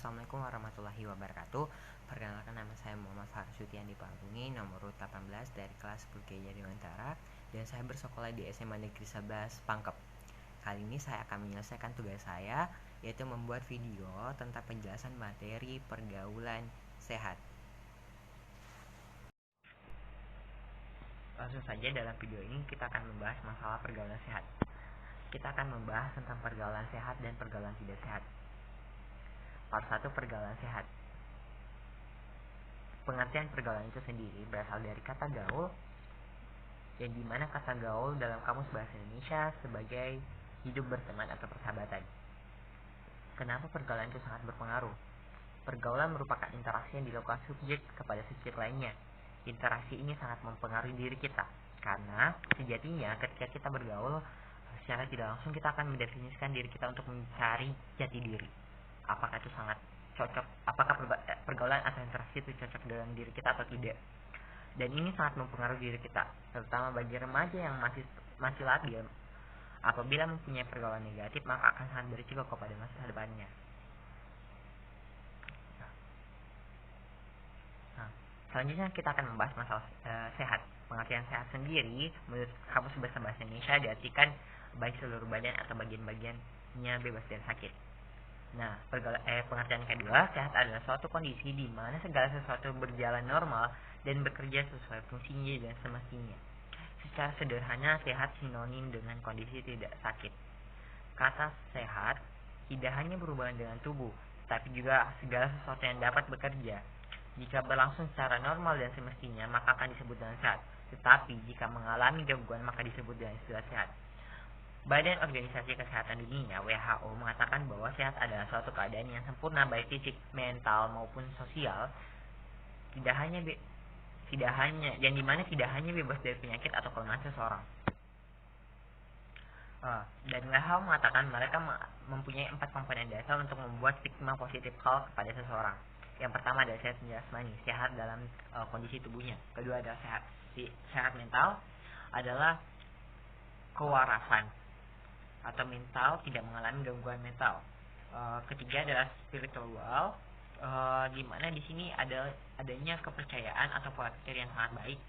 Assalamualaikum warahmatullahi wabarakatuh. Perkenalkan, nama saya Muhammad Farsuti Andi Panggungi, nomor urut 18 dari kelas 10 Gereja Dewantara, dan saya bersekolah di SMA Negeri 11 Pangkep. Kali ini saya akan menyelesaikan tugas saya, yaitu membuat video tentang penjelasan materi pergaulan sehat. Langsung saja, dalam video ini kita akan membahas masalah pergaulan sehat. Kita akan membahas tentang pergaulan sehat dan pergaulan tidak sehat. Part 1, pergaulan sehat. Pengertian pergaulan itu sendiri berasal dari kata gaul, yang dimana kata gaul dalam Kamus Bahasa Indonesia sebagai hidup berteman atau persahabatan. Kenapa pergaulan itu sangat berpengaruh? Pergaulan merupakan interaksi yang dilakukan subjek kepada subjek lainnya. Interaksi ini sangat mempengaruhi diri kita, karena sejatinya ketika kita bergaul, secara tidak langsung kita akan mendefinisikan diri kita untuk mencari jati diri. Apakah itu sangat cocok, apakah pergaulan atau interaksi itu cocok dengan diri kita atau tidak. Dan ini sangat mempengaruhi diri kita, terutama bagi remaja yang masih labil. Apabila mempunyai pergaulan negatif, maka akan sangat berisiko kepada masa depannya. Selanjutnya kita akan membahas masalah sehat. Pengertian sehat sendiri menurut Kamus Bahasa Indonesia diartikan baik seluruh badan atau bagian-bagiannya bebas dari sakit. Nah, pengertian kedua, sehat adalah suatu kondisi di mana segala sesuatu berjalan normal dan bekerja sesuai fungsinya dan semestinya. Secara sederhana, sehat sinonim dengan kondisi tidak sakit. Kata sehat tidak hanya berhubungan dengan tubuh, tapi juga segala sesuatu yang dapat bekerja. Jika berlangsung secara normal dan semestinya, maka akan disebut dengan sehat. Tetapi jika mengalami gangguan, maka disebut dengan istilah sehat. Badan Organisasi Kesehatan Dunia (WHO) mengatakan bahwa sehat adalah suatu keadaan yang sempurna baik fisik, mental maupun sosial, yang dimana tidak hanya bebas dari penyakit atau kelemahan seseorang. Dan WHO mengatakan mereka mempunyai 4 komponen dasar untuk membuat stigma positif hal kepada seseorang. Yang pertama adalah sehat jasmani, sehat dalam kondisi tubuhnya. Kedua adalah sehat mental, adalah kewarasan atau mental, tidak mengalami gangguan mental. Ketiga adalah spiritual, di mana di sini adanya kepercayaan atau pola pikir yang sangat baik.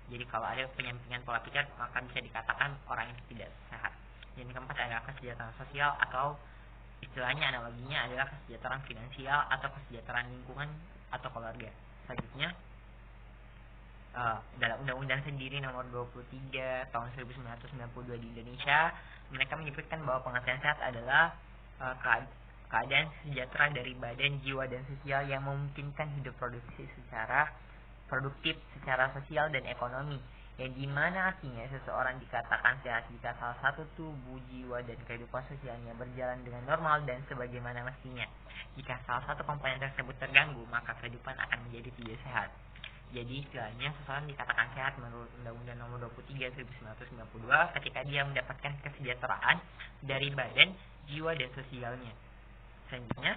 Jadi kalau ada penyampingan pola pikir, maka bisa dikatakan orang itu tidak sehat. Yang keempat adalah kesejahteraan sosial, atau istilahnya analoginya adalah kesejahteraan finansial atau kesejahteraan lingkungan atau keluarga. Selanjutnya, dalam Undang-Undang sendiri nomor 23 tahun 1992 di Indonesia, mereka menyebutkan bahwa pengertian sehat adalah keadaan sejahtera dari badan, jiwa, dan sosial yang memungkinkan hidup produktif secara sosial dan ekonomi, yang dimana artinya seseorang dikatakan sehat jika salah satu tubuh, jiwa, dan kehidupan sosialnya berjalan dengan normal dan sebagaimana mestinya. Jika salah satu komponen tersebut terganggu, maka kehidupan akan menjadi tidak sehat. Jadi istilahnya seseorang dikatakan sehat menurut Undang-Undang nomor 23 1992 ketika dia mendapatkan kesejahteraan dari badan, jiwa, dan sosialnya. Selanjutnya,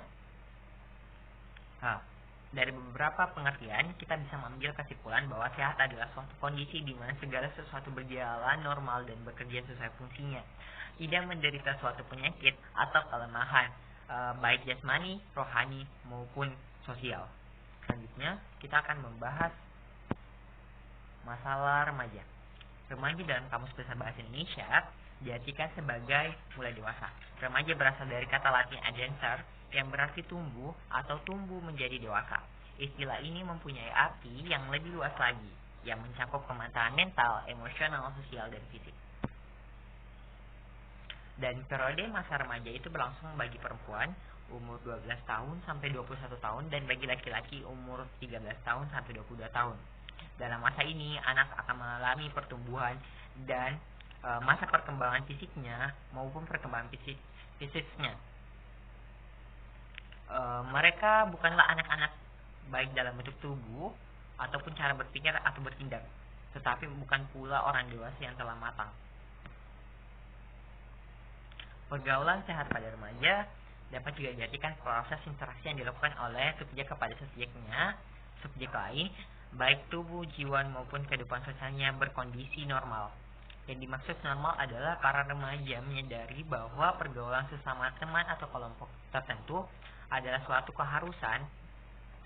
dari beberapa pengertian kita bisa mengambil kesimpulan bahwa sehat adalah suatu kondisi di mana segala sesuatu berjalan normal dan bekerja sesuai fungsinya, tidak menderita suatu penyakit atau kelemahan, baik jasmani, rohani, maupun sosial. Selanjutnya, kita akan membahas masalah remaja. Remaja dalam Kamus Bahasa Indonesia diartikan sebagai mulai dewasa. Remaja berasal dari kata Latin adenser, yang berarti tumbuh atau tumbuh menjadi dewasa. Istilah ini mempunyai arti yang lebih luas lagi, yang mencakup kematangan mental, emosional, sosial, dan fisik. Dan periode masa remaja itu berlangsung bagi perempuan umur 12 tahun sampai 21 tahun dan bagi laki-laki umur 13 tahun sampai 22 tahun. Dalam masa ini, anak akan mengalami pertumbuhan dan masa perkembangan fisiknya maupun perkembangan fisiknya. Mereka bukanlah anak-anak baik dalam bentuk tubuh ataupun cara berpikir atau bertindak, tetapi bukan pula orang dewasa yang telah matang. Pergaulan sehat pada remaja dapat juga diartikan proses interaksi yang dilakukan oleh subjek kepada subjek lain, baik tubuh, jiwa, maupun kehidupan sosialnya berkondisi normal. Yang dimaksud normal adalah para remaja menyadari bahwa pergaulan sesama teman atau kelompok tertentu adalah suatu keharusan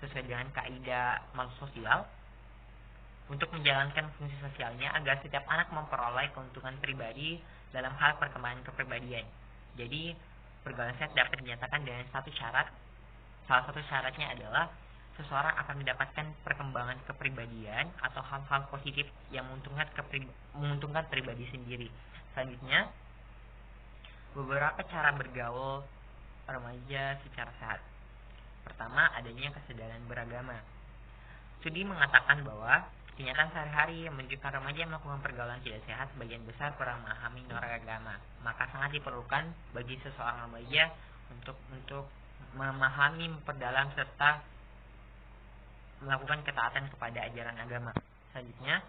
sesuai dengan kaidah makhluk sosial untuk menjalankan fungsi sosialnya agar setiap anak memperoleh keuntungan pribadi dalam hal perkembangan kepribadian. Jadi, pergaulan sehat dapat dinyatakan dengan satu syarat. Salah satu syaratnya adalah seseorang akan mendapatkan perkembangan kepribadian atau hal-hal positif yang menguntungkan pribadi sendiri. Selanjutnya, beberapa cara bergaul remaja secara sehat. Pertama, adanya kesadaran beragama. Studi mengatakan bahwa kenyataan sehari-hari menunjukkan remaja yang melakukan pergaulan tidak sehat sebagian besar kurang memahami norma agama. Maka sangat diperlukan bagi seseorang remaja untuk memahami, memperdalam serta melakukan ketaatan kepada ajaran agama. Selanjutnya,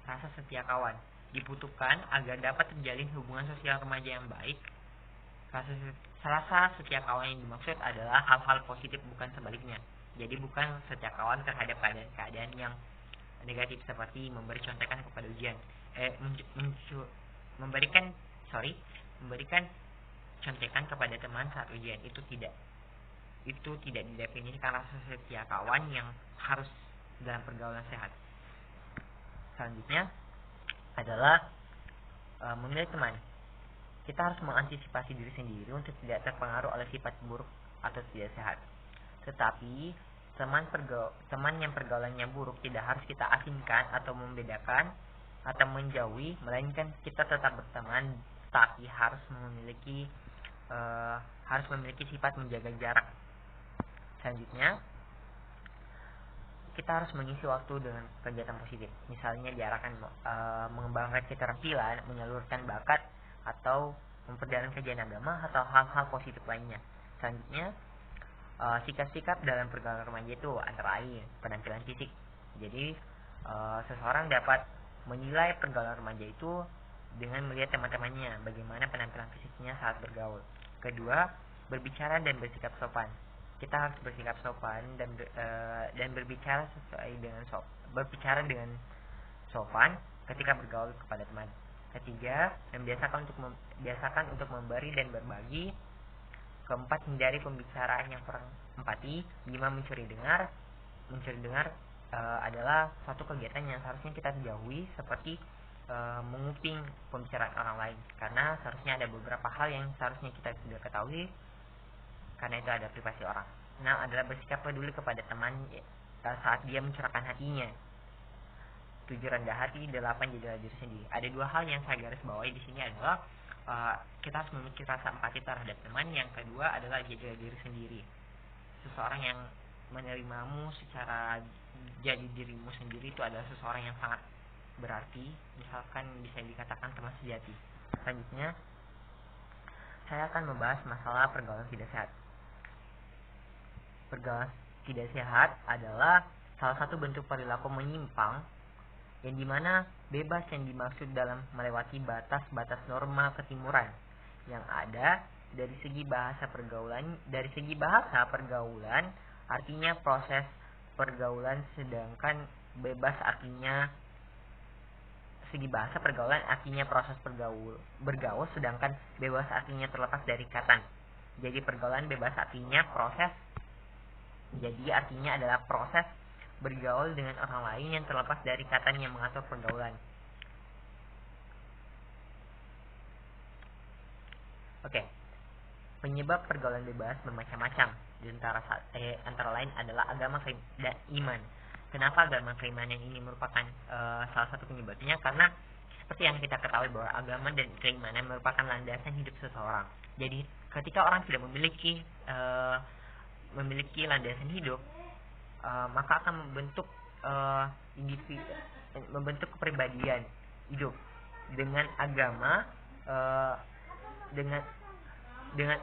rasa setia kawan dibutuhkan agar dapat terjalin hubungan sosial remaja yang baik. Rasa setia kawan yang dimaksud adalah hal-hal positif, bukan sebaliknya. Jadi bukan setia kawan terhadap keadaan yang negatif seperti memberi contekan kepada ujian, memberikan contekan kepada teman saat ujian. Itu tidak didefinisikan rasa setia kawan yang harus dalam pergaulan sehat. Selanjutnya adalah memilih teman. Kita harus mengantisipasi diri sendiri untuk tidak terpengaruh oleh sifat buruk atau tidak sehat. Tetapi teman yang pergaulannya buruk tidak harus kita asingkan atau membedakan atau menjauhi, melainkan kita tetap berteman, tapi harus memiliki sifat menjaga jarak. Selanjutnya, kita harus mengisi waktu dengan kegiatan positif. Misalnya diarahkan mengembangkan keterampilan, menyalurkan bakat, atau memperdalam kajian agama atau hal-hal positif lainnya. Selanjutnya, sikap-sikap dalam pergaulan remaja itu antara lain penampilan fisik. Jadi seseorang dapat menilai pergaulan remaja itu dengan melihat teman-temannya, bagaimana penampilan fisiknya saat bergaul. Kedua, berbicara dan bersikap sopan. Kita harus bersikap sopan dan berbicara dengan sopan ketika bergaul kepada teman. Ketiga, membiasakan untuk memberi dan berbagi. Keempat, hindari pembicaraan yang kurang empati. 5, mencuri dengar adalah suatu kegiatan yang seharusnya kita jauhi, seperti menguping pembicaraan orang lain, karena seharusnya ada beberapa hal yang seharusnya kita tidak ketahui, karena itu ada privasi orang. 6, adalah bersikap peduli kepada teman saat dia mencurahkan hatinya. 7, rendah hati. 8, jadilah diri sendiri. Ada 2 hal yang saya garis bawahi di sini adalah kita harus memiliki rasa empati terhadap teman. Yang kedua adalah jadilah diri sendiri. Seseorang yang menerimamu secara jadi dirimu sendiri itu adalah seseorang yang sangat berarti, misalkan bisa dikatakan teman sejati. Selanjutnya, saya akan membahas masalah pergaulan tidak sehat. Pergaulan tidak sehat adalah salah satu bentuk perilaku menyimpang yang dimana bebas yang dimaksud dalam melewati batas-batas norma ketimuran yang ada. Dari segi bahasa pergaulan artinya proses pergaulan, sedangkan bebas artinya segi bahasa pergaulan artinya proses bergaul, sedangkan bebas artinya terlepas dari ikatan. Jadi pergaulan bebas artinya adalah proses bergaul dengan orang lain yang terlepas dari ikatan yang mengatur pergaulan. Oke. Penyebab pergaulan bebas bermacam-macam. Antara lain adalah agama dan iman. Kenapa agama keimanan ini merupakan salah satu penyebabnya? Karena seperti yang kita ketahui bahwa agama dan keimanan merupakan landasan hidup seseorang. Jadi ketika orang tidak memiliki landasan hidup, maka akan membentuk kepribadian hidup. Dengan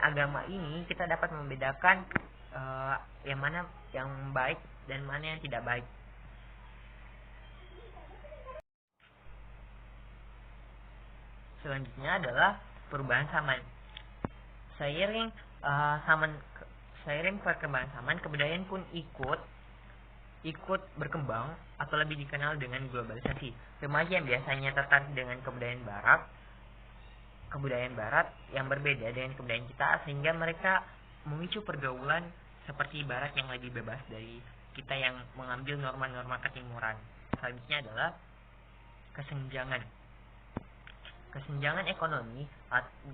agama ini kita dapat membedakan yang mana yang baik dan mana yang tidak baik. Selanjutnya adalah perubahan zaman. Seiring perkembangan zaman, kebudayaan pun ikut berkembang atau lebih dikenal dengan globalisasi. Remaja yang biasanya tertarik dengan kebudayaan barat yang berbeda dengan kebudayaan kita, sehingga mereka memicu pergaulan seperti barat yang lebih bebas dari kita yang mengambil norma-norma ketimuran. Selanjutnya adalah kesenjangan. Kesenjangan ekonomi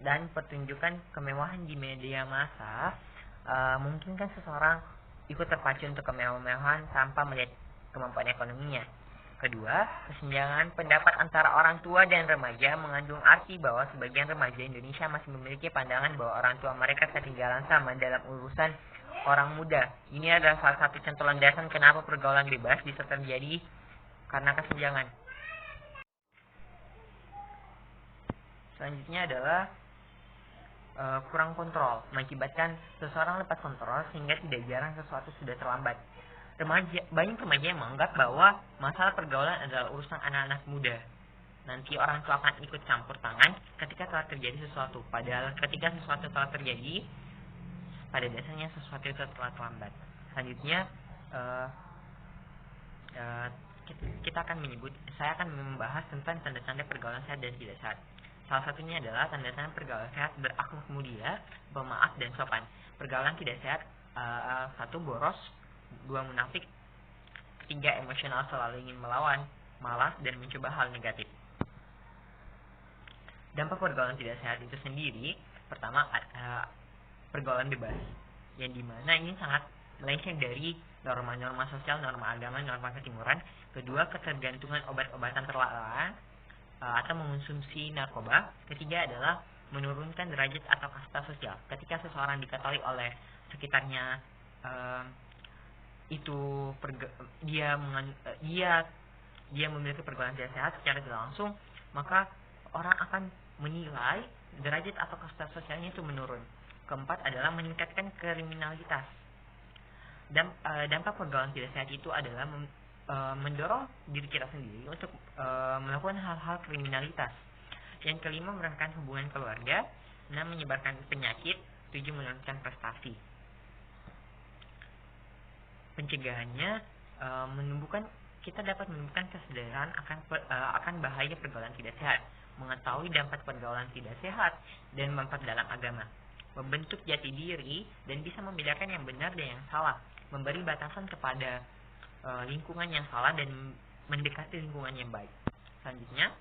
dan pertunjukan kemewahan di media massa memungkinkan seseorang ikut terpacu untuk kemewahan tanpa melihat kemampuan ekonominya. Kedua, kesenjangan pendapat antara orang tua dan remaja mengandung arti bahwa sebagian remaja Indonesia masih memiliki pandangan bahwa orang tua mereka ketinggalan zaman dalam urusan orang muda. Ini adalah salah satu contoh landasan kenapa pergaulan bebas bisa terjadi karena kesenjangan. Selanjutnya adalah kurang kontrol, mengakibatkan seseorang lepas kontrol sehingga tidak jarang sesuatu sudah terlambat. Banyak remaja yang menganggap bahwa masalah pergaulan adalah urusan anak-anak muda. Nanti orang tua akan ikut campur tangan ketika telah terjadi sesuatu. Padahal ketika sesuatu telah terjadi, pada dasarnya sesuatu itu telah terlambat. Selanjutnya, saya akan membahas tentang tanda-tanda pergaulan sehat dan tidak sehat. Salah satunya adalah tanda-tanda pergaulan sehat berakhlak mulia, pemaaf, dan sopan. Pergaulan tidak sehat, 1. boros, 2. munafik, 3. emosional, selalu ingin melawan, malas, dan mencoba hal negatif. Dampak pergaulan tidak sehat itu sendiri, pertama, pergaulan bebas, yang dimana ini sangat melenceng dari norma-norma sosial, norma agama, norma ketimuran. Kedua, ketergantungan obat-obatan terlarang atau mengonsumsi narkoba. Ketiga adalah menurunkan derajat atau kasta sosial. Ketika seseorang diketahui oleh sekitarnya dia memiliki pergaulan tidak sehat secara tidak langsung, maka orang akan menilai derajat atau kasta sosialnya itu menurun. Keempat adalah meningkatkan kriminalitas. Dampak pergaulan tidak sehat itu adalah mendorong diri kita sendiri untuk melakukan hal-hal kriminalitas. Yang kelima, merengkan hubungan keluarga. 6. menyebarkan penyakit. 7. menurunkan prestasi. Pencegahannya, kita dapat menumbuhkan kesadaran akan bahaya pergaulan tidak sehat, mengetahui dampak pergaulan tidak sehat, dan memperdalam agama, membentuk jati diri dan bisa membedakan yang benar dan yang salah, memberi batasan kepada lingkungan yang salah dan mendekati lingkungan yang baik. Selanjutnya,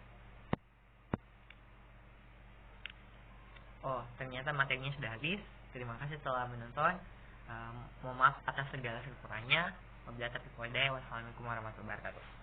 ternyata materinya sudah habis. Terima kasih telah menonton. Mohon maaf atas segala kekurangannya. Wabillahi taufiq wal hidayah. Wassalamualaikum warahmatullahi wabarakatuh.